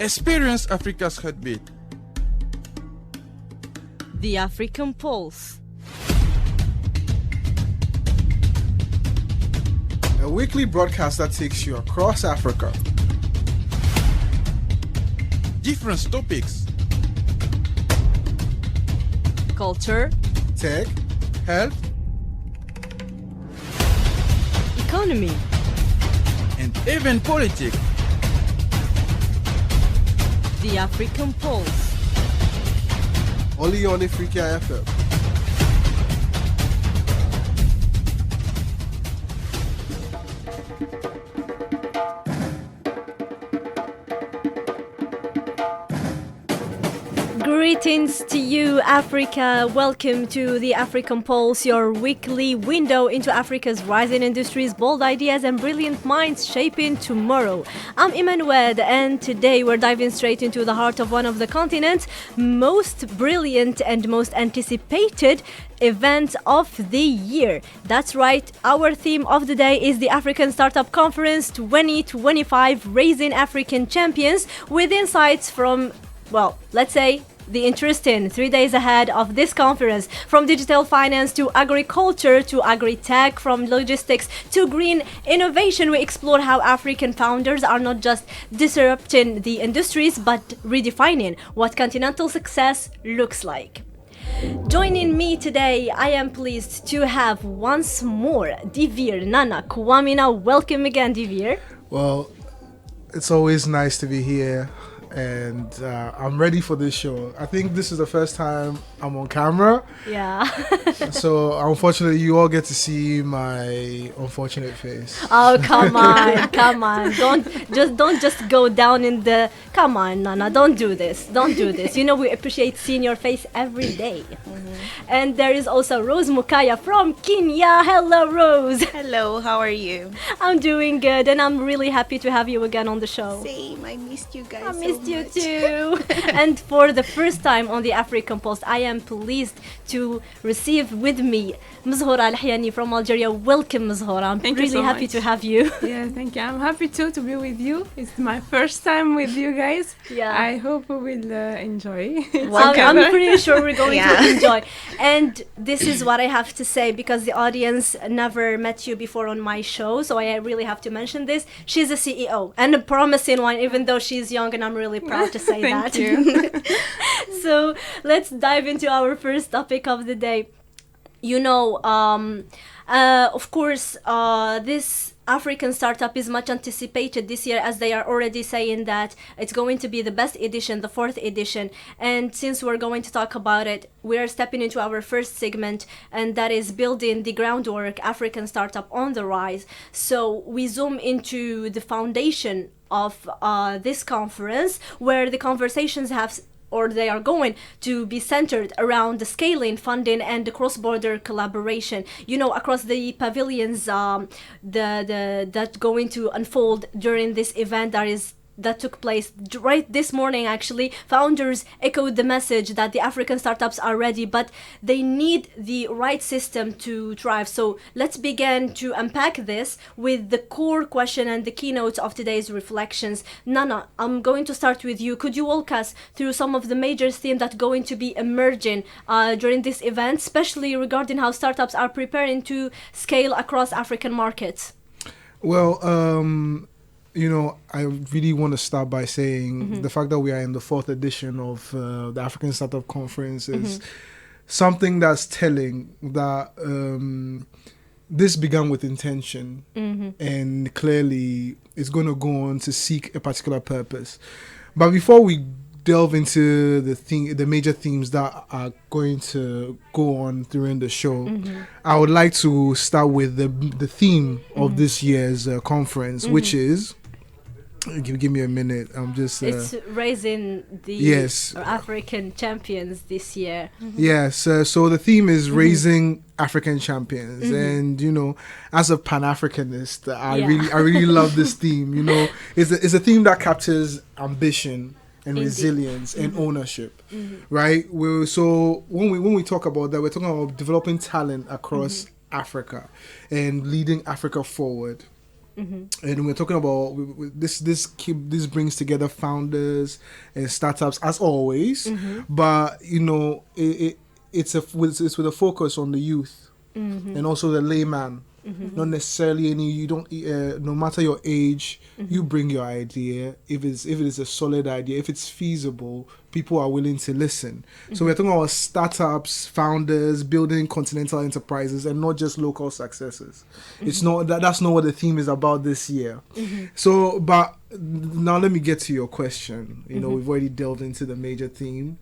Experience Africa's heartbeat. The African Pulse. A weekly broadcast that takes you across Africa. Different topics. Culture. Tech, health, Economy. And even politics. The African Pulse. only on Ifrikya FM. Greetings to you, Africa. Welcome to the African Pulse, your weekly window into Africa's rising industries, bold ideas, and brilliant minds shaping tomorrow. I'm Emmanuel, and today we're diving straight into the heart of one of the continent's most brilliant and most anticipated events of the year. That's right, our theme of the day is the African Startup Conference 2025, Raising African Champions, with insights from, well, let's say, the interesting 3 days ahead of this conference. From digital finance to agriculture to agri-tech, from logistics to green innovation, we explore how African founders are not just disrupting the industries but redefining what continental success looks like. Joining me today, I am pleased to have once more Divir Nana Kwamina. Welcome again, Divir. Well, it's always nice to be here. And I'm ready for this show. I think this is the first time I'm on camera. Yeah. So unfortunately, you all get to see my unfortunate face. Oh, come on, come on. Don't just go down in the... Come on, Nana, don't do this. Don't do this. You know, we appreciate seeing your face every day. Mm-hmm. And there is also Rose Mukaya from Kenya. Hello, Rose. Hello, how are you? I'm doing good, and I'm really happy to have you again on the show. Same, I missed you guys. I missed you too. And for the first time on the African Post, I am pleased to receive with me Mzhora Al-Hyani from Algeria. Welcome, Mzhora. I'm Thank really you so happy much. to have you. Yeah, thank you. I'm happy too to be with you. It's my first time with you guys. Yeah. I hope we will enjoy. I'm pretty sure we're going Yeah. to enjoy. And this is what I have to say, because the audience never met you before on my show, so I really have to mention this. She's a CEO, and a promising one, even though she's young, and I'm really proud to say Thank that. you. So let's dive into our first topic of the day. You know, of course, this African startup is much anticipated this year, as they are already saying that it's going to be the best edition, the fourth edition. And since we're going to talk about it, we are stepping into our first segment, and that is building the groundwork, African startup on the rise. So we zoom into the foundation of this conference, where the conversations have, or they are going to be centered around the scaling, funding, and the cross-border collaboration. You know, across the pavilions, that going to unfold during this event that took place right this morning. Actually, founders echoed the message that the African startups are ready, but they need the right system to thrive. So let's begin to unpack this with the core question and the keynotes of today's reflections. Nana, I'm going to start with you. Could you walk us through some of the major themes that are going to be emerging during this event, especially regarding how startups are preparing to scale across African markets? Well, you know, I really want to start by saying the fact that we are in the fourth edition of the African Startup Conference is something that's telling that this began with intention, and clearly it's going to go on to seek a particular purpose. But before we delve into the major themes that are going to go on during the show, I would like to start with the theme of this year's conference, which is... Give me a minute. I'm just... it's raising the yes. African champions this year. Yes. So the theme is raising African champions. And, you know, as a Pan-Africanist, I really love this theme. You know, it's a theme that captures ambition and Indeed. resilience and ownership, right? So when we talk about that, we're talking about developing talent across Africa and leading Africa forward. And we're talking about this brings together founders and startups as always, but it's with a focus on the youth and also the layman. Not necessarily you don't no matter your age, you bring your idea. If it is a solid idea, if it's feasible, people are willing to listen. So we're talking about startups, founders, building continental enterprises, and not just local successes. It's not that's not what the theme is about this year. So, but now let me get to your question. We've already delved into the major theme.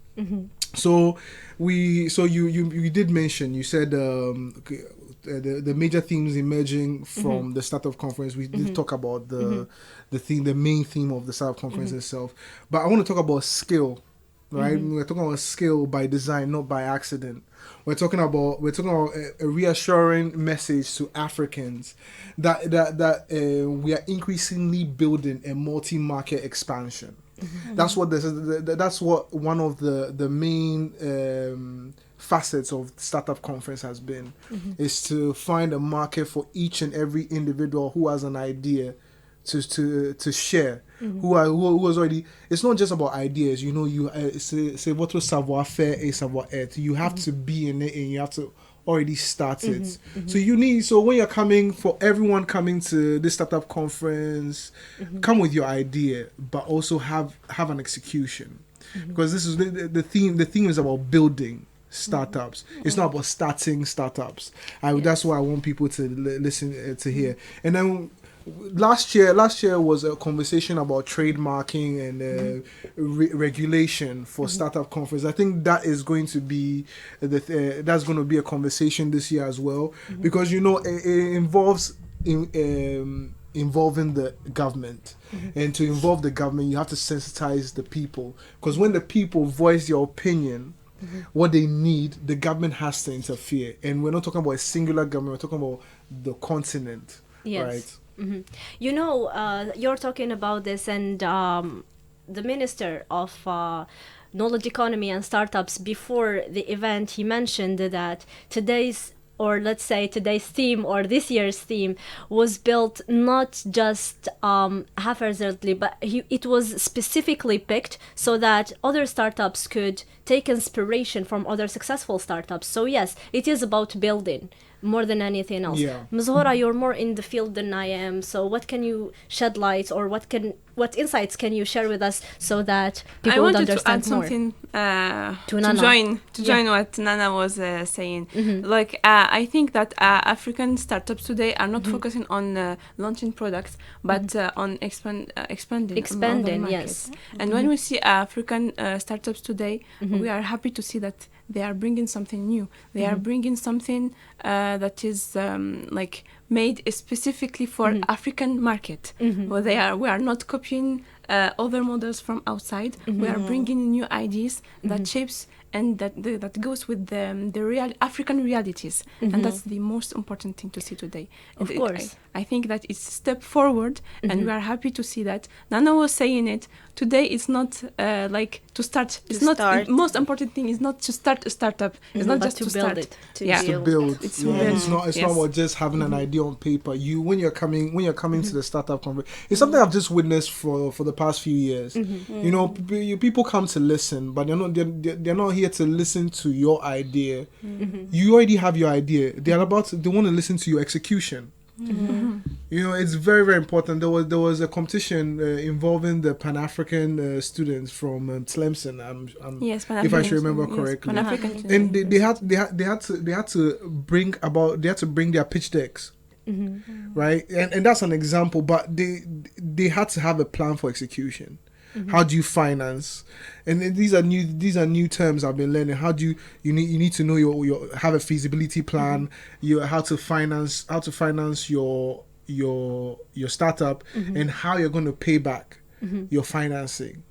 So you did mention, you said the major themes emerging from the startup conference. We did talk about the main theme of the startup conference itself, but I want to talk about skill, right? We're talking about skill by design, not by accident. We're talking about a reassuring message to Africans that we are increasingly building a multi-market expansion. That's what one of the main facets of startup conference has been, is to find a market for each and every individual who has an idea to share, who was already. It's not just about ideas. C'est votre savoir-faire et savoir-être. You have to be in it, and you have to already start it. So when you're coming, for everyone coming to this startup conference, come with your idea, but also have an execution, because this is the theme. The theme is about building startups. It's not about starting startups. That's what I want people to listen to hear. And then last year was a conversation about trademarking and regulation for startup conference. I think that is going to be that's going to be a conversation this year as well, because it involves involving the government, and to involve the government, you have to sensitize the people, because when the people voice their opinion, what they need, the government has to interfere. And we're not talking about a singular government, we're talking about the continent. Right? You're talking about this, and the Minister of Knowledge Economy and Startups, before the event, he mentioned that today's theme, or this year's theme, was built not just haphazardly, but it was specifically picked so that other startups could take inspiration from other successful startups. So yes, it is about building more than anything else. Ms. Hora, you're more in the field than I am, so what can you shed light, or what insights can you share with us so that people would understand more? I wanted to add something to join what Nana was saying. I think that African startups today are not focusing on launching products, but on expanding. Yes. And when we see African startups today, we are happy to see that they are bringing something new. They are bringing something that is made specifically for African market. We are not copying other models from outside. We are bringing new ideas that shapes and that goes with the real African realities, and that's the most important thing to see today. Of course, I think that it's a step forward, and we are happy to see that. Nana was saying it today. It's not to start. The most important thing is not to start a startup. It's not just to build start it. To build. It's not about just having an idea on paper. When you're coming to the startup conference, it's something I've just witnessed for the past few years. People come to listen, but they're not here to listen to your idea. You already have your idea. They want to listen to your execution. It's very, very important. There was a competition involving the Pan-African students from Tlemcen. If I should remember correctly. Pan-African. And they had to bring their pitch decks. Right, and that's an example. But they had to have a plan for execution. How do you finance? And these are new terms I've been learning. How do you need to know your have a feasibility plan, how to finance your startup, and how you're going to pay back your financing.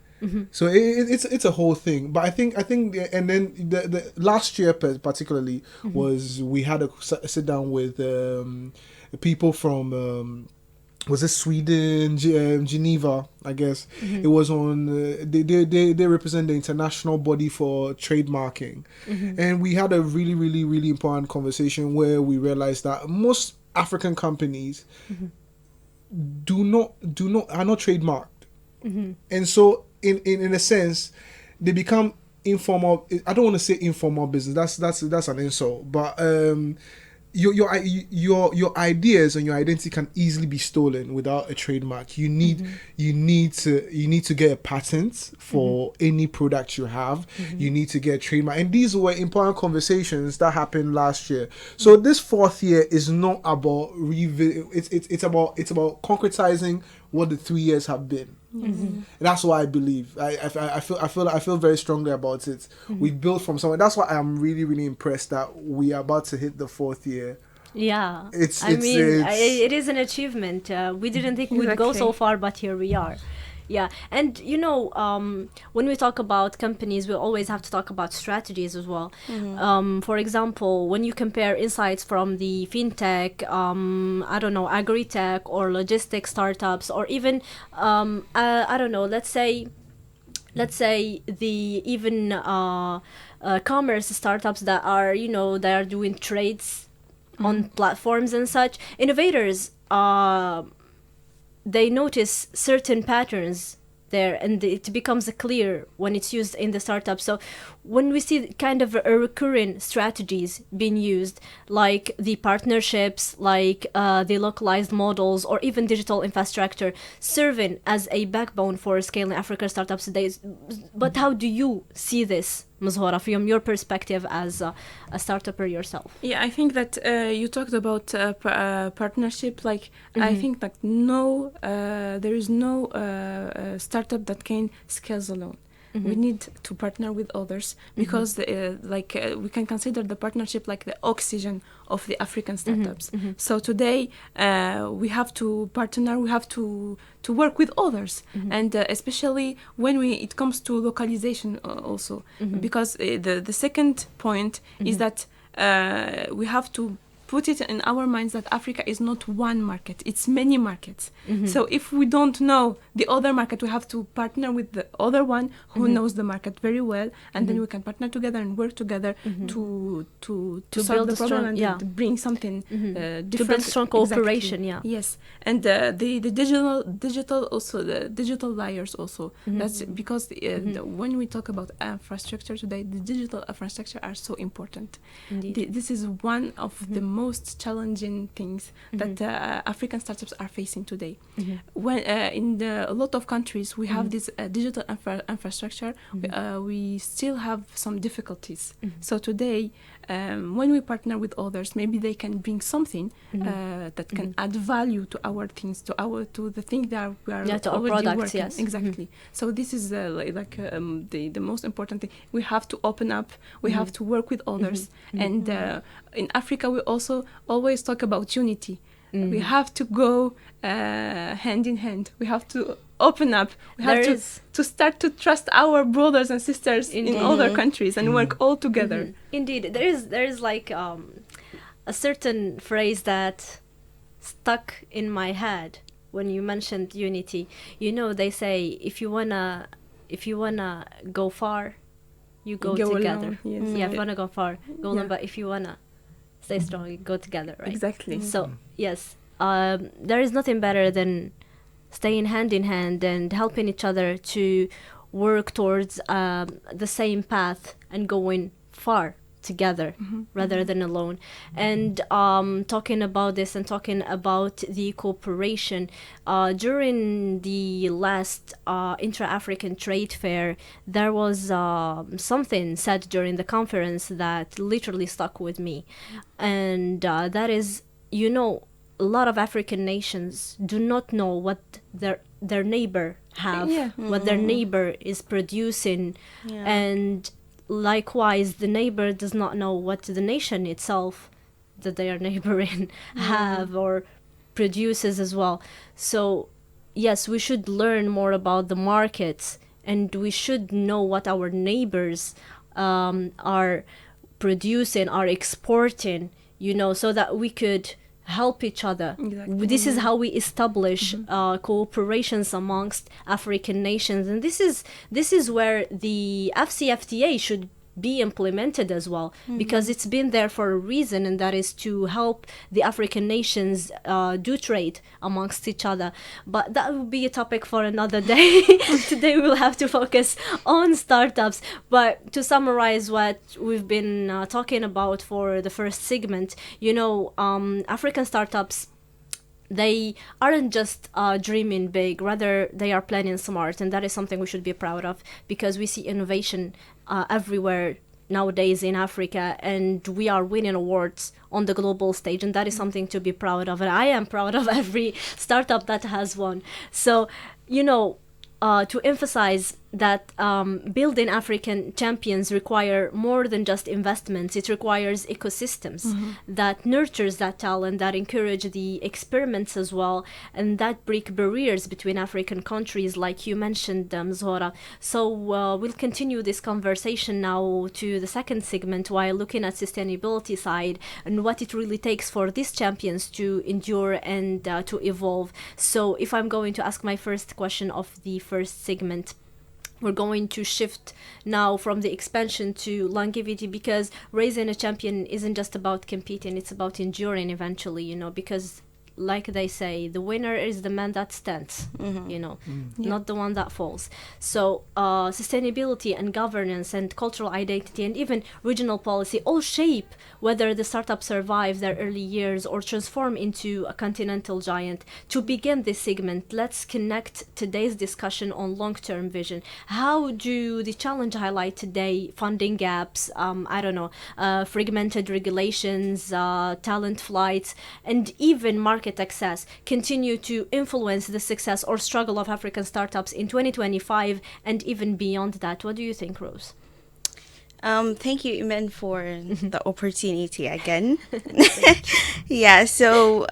So it's a whole thing. But I think and then the last year particularly was, we had a sit down with people from was it Sweden, Geneva, I guess. It was on, they represent the international body for trademarking. And we had a really, really, really important conversation where we realized that most African companies are not trademarked. And so in a sense they become informal. I don't want to say informal business, that's an insult, but your ideas and your identity can easily be stolen without a trademark. You need to get a patent for any product you have. You need to get a trademark, and these were important conversations that happened last year. So this fourth year is not about it's about concretizing what the 3 years have been. And that's what I believe. I feel very strongly about it. We built from somewhere. That's why I'm really, really impressed that we are about to hit the fourth year. Yeah, It's it is an achievement. We didn't think we'd go so Exactly. far, but here we are. Yeah, and when we talk about companies, we always have to talk about strategies as well. For example, when you compare insights from the fintech, I don't know, agri-tech or logistics startups, or even, I don't know, let's say the even commerce startups that are, they are doing trades on platforms and such, innovators, they notice certain patterns there, and it becomes clear when it's used in the startup. So when we see kind of a recurring strategies being used, like the partnerships, like the localized models, or even digital infrastructure serving as a backbone for scaling African startups today. But how do you see this, Mazhora, from your perspective as a startupper yourself? Yeah, I think that you talked about partnership. Like, I think that there is no startup that can scale alone. We need to partner with others, because we can consider the partnership like the oxygen of the African startups. So today we have to partner, we have to work with others, and especially when it comes to localization also, because the second point is that we have to put it in our minds that Africa is not one market, it's many markets. So if we don't know the other market, we have to partner with the other one who knows the market very well, and then we can partner together and work together to solve build the a problem, strong- and yeah. to bring something different. To build strong cooperation. Exactly. Yeah. Yes, and the digital also, the digital layers also. That's because when we talk about infrastructure today, the digital infrastructure are so important. Indeed. This is one of the most challenging things that African startups are facing today. When in a lot of countries we have this digital infrastructure, we still have some difficulties. So today, when we partner with others, maybe they can bring something that can add value to our things, to the thing that we are Yeah, to our already products, working. yes. Exactly. So this is the most important thing. We have to open up. We have to work with others. And in Africa, we also always talk about unity. We have to go hand in hand. We have to open up. We have to start to trust our brothers and sisters in other countries and work all together. Indeed, there is like a certain phrase that stuck in my head when you mentioned unity. They say if you wanna go far, you go together. alone, yes. Yeah, if you wanna go far, go alone. Yeah. But if you wanna stay strong, you go together, right? Exactly. So yes, there is nothing better than staying hand in hand and helping each other to work towards the same path and going far together rather than alone. And talking about this and talking about the cooperation, during the last intra-African trade fair, there was something said during the conference that literally stuck with me, and that is, a lot of African nations do not know what their neighbor have, what their neighbor is producing, and likewise the neighbor does not know what the nation itself that they are neighboring have or produces as well. So yes, we should learn more about the markets, and we should know what our neighbors are producing, are exporting, so that we could help each other. Exactly. This is how we establish cooperations amongst African nations, and this is where the FCFTA be implemented as well, because it's been there for a reason, and that is to help the African nations do trade amongst each other. But that will be a topic for another day. Today we'll have to focus on startups. But to summarize what we've been talking about for the first segment, African startups, they aren't just dreaming big, rather they are planning smart, and that is something we should be proud of, because we see innovation everywhere nowadays in Africa, and we are winning awards on the global stage, and that is something to be proud of, and I am proud of every startup that has won. So to emphasize that building African champions require more than just investments. It requires ecosystems that nurtures that talent, that encourage the experiments as well, and that break barriers between African countries, like you mentioned, Zora. So we'll continue this conversation now to the second segment, while looking at sustainability side and what it really takes for these champions to endure and to evolve. So if I'm going to ask my first question of the first segment, we're going to shift now from the expansion to longevity, because raising a champion isn't just about competing, it's about enduring eventually, because like they say, the winner is the man that stands, not the one that falls. So sustainability and governance and cultural identity and even regional policy all shape whether the startup survive their early years or transform into a continental giant. To begin this segment, let's connect today's discussion on long-term vision. How do the challenge highlight today funding gaps, fragmented regulations, talent flights, and even market access continue to influence the success or struggle of African startups in 2025 and even beyond that? What do you think, Rose? Thank you, Imen, for the opportunity again. Yeah, so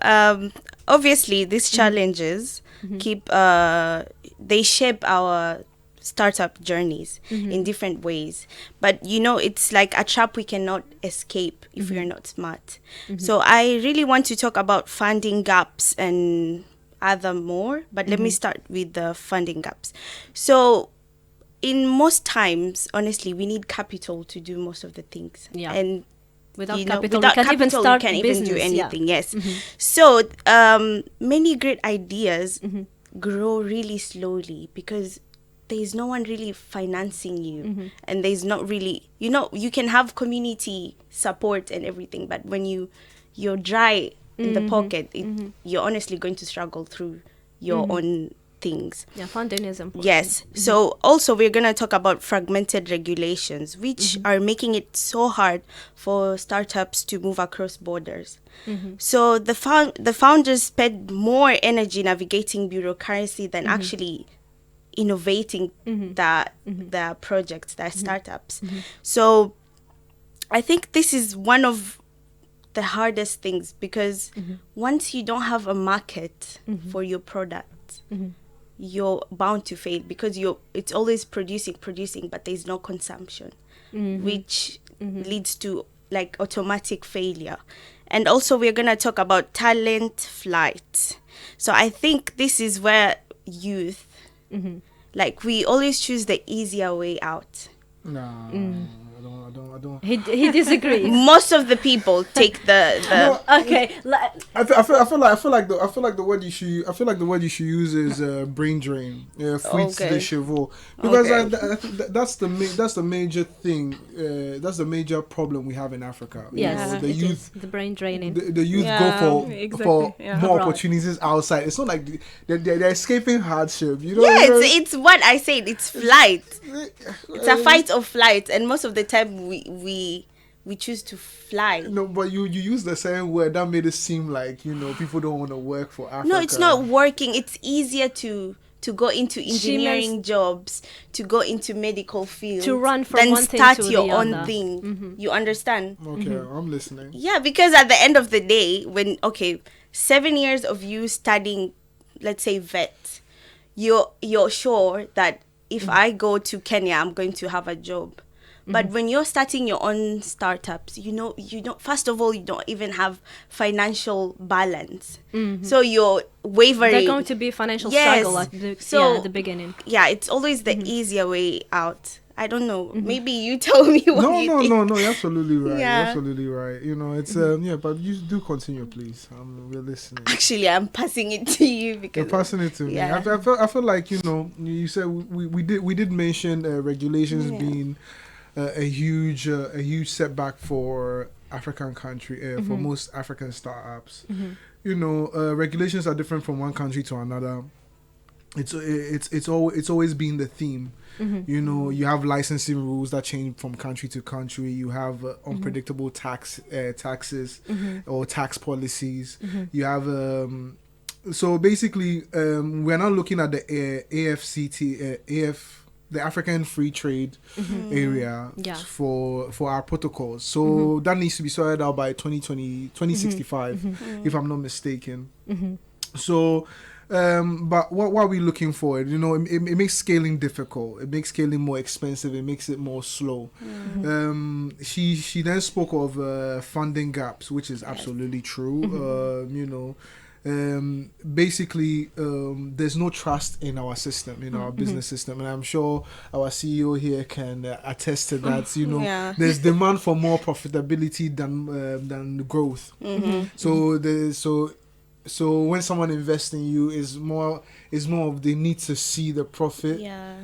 obviously these challenges they shape our startup journeys in different ways. But it's like a trap we cannot escape if we're not smart. So I really want to talk about funding gaps and other more, but let me start with the funding gaps. So in most times, honestly, we need capital to do most of the things. Yeah. And without capital, we can't even start we can't business, even do anything. yeah. Yes. So many great ideas grow really slowly because there's no one really financing you, and there's not really, you can have community support and everything, but when you're dry in the pocket, you're honestly going to struggle through your own things. Yeah, funding is important. Yes. So also we're going to talk about fragmented regulations, which are making it so hard for startups to move across borders. So the founders spend more energy navigating bureaucracy than actually innovating the projects, the startups. So I think this is one of the hardest things, because once you don't have a market for your product, you're bound to fail, because it's always producing, but there's no consumption, which leads to like automatic failure. And also we're going to talk about talent flight. So I think this is where youth, like, we always choose the easier way out. No, I don't. He disagrees. Most of the people take the Okay. I feel like the word you should use is brain drain. Fuite de chevaux, because that's the major thing. That's the major problem we have in Africa. Yes, the youth, the brain draining. the youth go for more opportunities outside. It's not like they're escaping hardship. It's what I said. It's flight. It's a fight or flight, and most of the time we choose to fly. No, but you use the same word that made it seem like people don't want to work for Africa. No, it's not working. It's easier to go into engineering jobs, to go into medical fields, to run from than one thing start to your the own other. thing. You understand? Okay, I'm listening. Yeah, because at the end of the day, when 7 years of you studying, let's say vet, you're sure that if I go to Kenya, I'm going to have a job. But when you're starting your own startups, you don't, first of all, you don't even have financial balance. So you're wavering. There's going to be financial Yes. struggle at the, So- at the beginning. Yeah, it's always the easier way out. I don't know. Maybe you tell me what you think. No, you're absolutely right. Yeah. You're absolutely right. You know, it's but you do continue, please. We're listening. Actually, I'm passing it to you because You're passing it to me. Yeah. I feel like, you know, you said we did mention regulations being a huge setback for African country for most African startups. You know, regulations are different from one country to another. It's always been the theme. You know, you have licensing rules that change from country to country. You have unpredictable taxes or tax policies. You have so basically we're not looking at the the African Free Trade area Yeah. for our protocols. So that needs to be sorted out by 2065, if I'm not mistaken. So but what are we looking for? You know, it makes scaling difficult. It makes scaling more expensive. It makes it more slow. She then spoke of funding gaps, which is absolutely true. You know, basically there's no trust in our system, in our business system, and I'm sure our CEO here can attest to that. You know, Yeah. there's demand for more profitability than growth. So when someone invests in you, is more of they need to see the profit Yeah.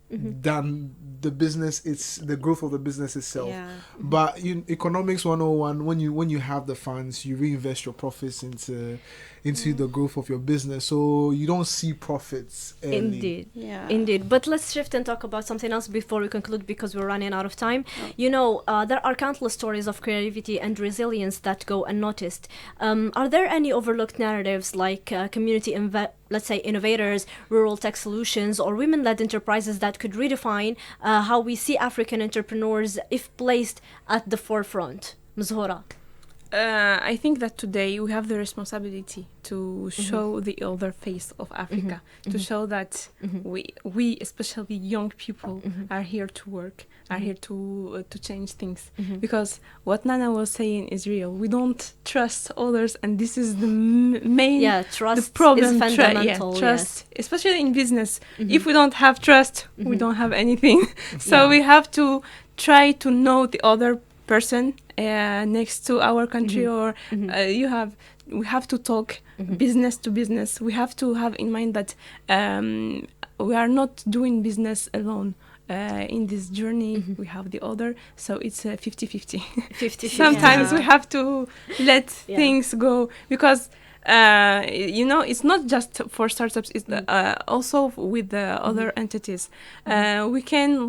than the business. It's the growth of the business itself. Yeah. But economics 101, when you have the funds, you reinvest your profits into the growth of your business, so you don't see profits early. Indeed. Yeah. Indeed. But let's shift and talk about something else before we conclude, because we're running out of time. You know, there are countless stories of creativity and resilience that go unnoticed. Are there any overlooked narratives like community let's say innovators, rural tech solutions, or women-led enterprises that could redefine how we see African entrepreneurs if placed at the forefront? Mzhora. I think that today we have the responsibility to show the other face of Africa, to show that we, especially young people, are here to work, are here to change things. Because what Nana was saying is real. We don't trust others, and this is the main Trust the problem. is fundamental. Trust, especially in business. If we don't have trust, we don't have anything. So we have to try to know the other person next to our country, or we have to talk business to business. We have to have in mind that we are not doing business alone. In this journey, we have the other, so it's 50-50. 50. Sometimes we have to let things go, because you know, it's not just for startups, it's also with the other entities. We can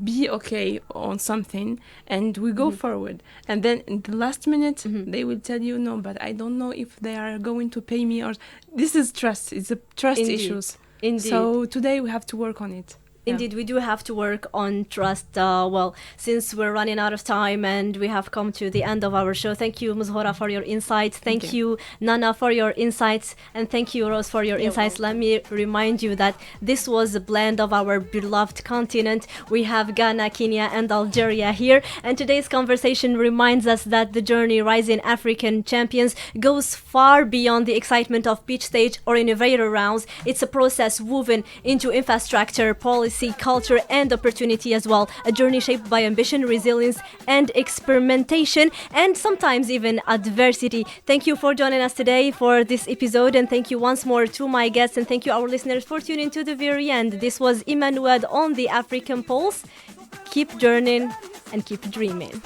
be okay on something and we go forward, and then in the last minute they will tell you, no, but I don't know if they are going to pay me, or this is trust. It's a trust issues. Indeed. So today we have to work on it. Indeed, we do have to work on trust. Well, since we're running out of time and we have come to the end of our show, thank you, Mzhora, for your insights. Thank you, Nana, for your insights. And thank you, Rose, for your insights. Let me remind you that this was a blend of our beloved continent. We have Ghana, Kenya, and Algeria here. And today's conversation reminds us that the journey Rising African Champions goes far beyond the excitement of pitch stage or innovator rounds. It's a process woven into infrastructure, policy, culture, and opportunity as well. A journey shaped by ambition, resilience, and experimentation, and sometimes even adversity. Thank you for joining us today for this episode, and thank you once more to my guests, and thank you our listeners for tuning to the very end. This was Emmanuel on the African Pulse. Keep journeying and keep dreaming.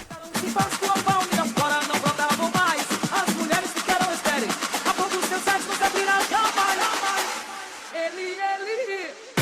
Ele